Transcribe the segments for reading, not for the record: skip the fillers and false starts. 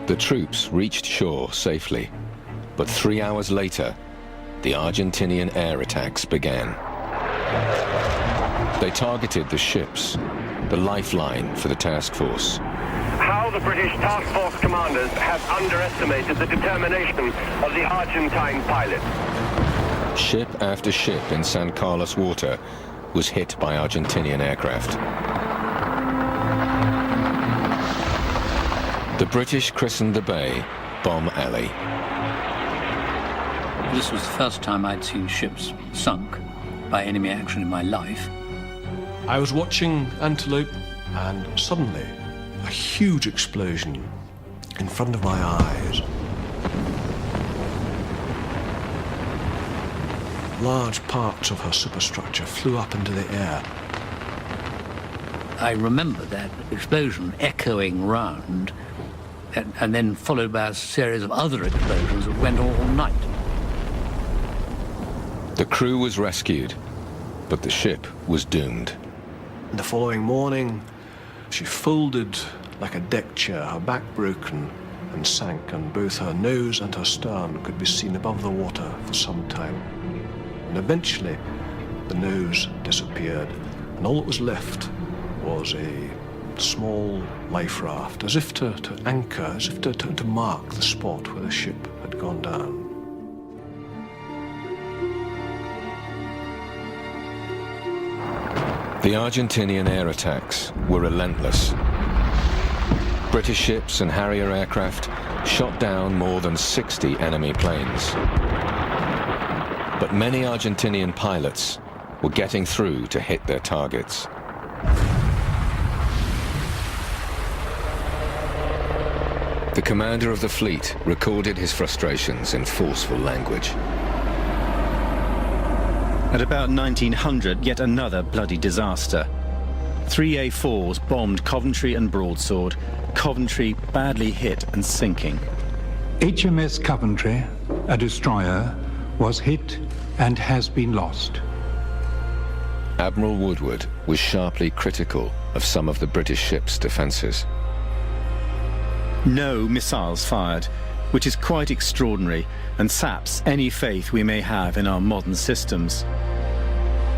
The troops reached shore safely, but 3 hours later, the Argentinian air attacks began. They targeted the ships, the lifeline for the task force. How the British task force commanders have underestimated the determination of the Argentine pilots. Ship after ship in San Carlos water was hit by Argentinian aircraft. The British christened the bay Bomb Alley. This was the first time I'd seen ships sunk by enemy action in my life. I was watching Antelope, and suddenly a huge explosion in front of my eyes. Large parts of her superstructure flew up into the air. I remember that explosion echoing round, and then followed by a series of other explosions that went all night. The crew was rescued, but the ship was doomed. The following morning, she folded like a deck chair, her back broken, and sank, and both her nose and her stern could be seen above the water for some time. And eventually, the nose disappeared, and all that was left was a small life raft, as if to anchor, as if to mark the spot where the ship had gone down. The Argentinian air attacks were relentless. British ships and Harrier aircraft shot down more than 60 enemy planes. But many Argentinian pilots were getting through to hit their targets. The commander of the fleet recorded his frustrations in forceful language. At about 1900, yet another bloody disaster. 3 A4s bombed Coventry and Broadsword. Coventry badly hit and sinking. HMS Coventry, a destroyer, was hit and has been lost. Admiral Woodward was sharply critical of some of the British ship's defences. No missiles fired, which is quite extraordinary and saps any faith we may have in our modern systems.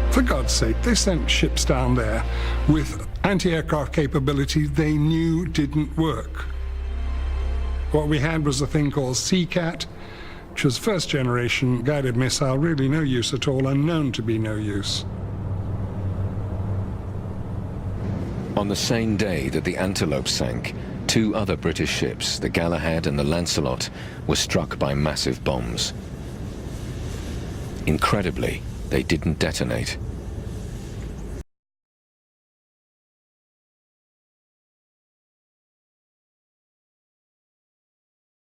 For God's sake, they sent ships down there with anti-aircraft capability they knew didn't work. What we had was a thing called Seacat, which was first-generation guided missile, really no use at all, unknown to be no use. On the same day that the Antelope sank, 2 other British ships, the Galahad and the Lancelot, were struck by massive bombs. Incredibly, they didn't detonate.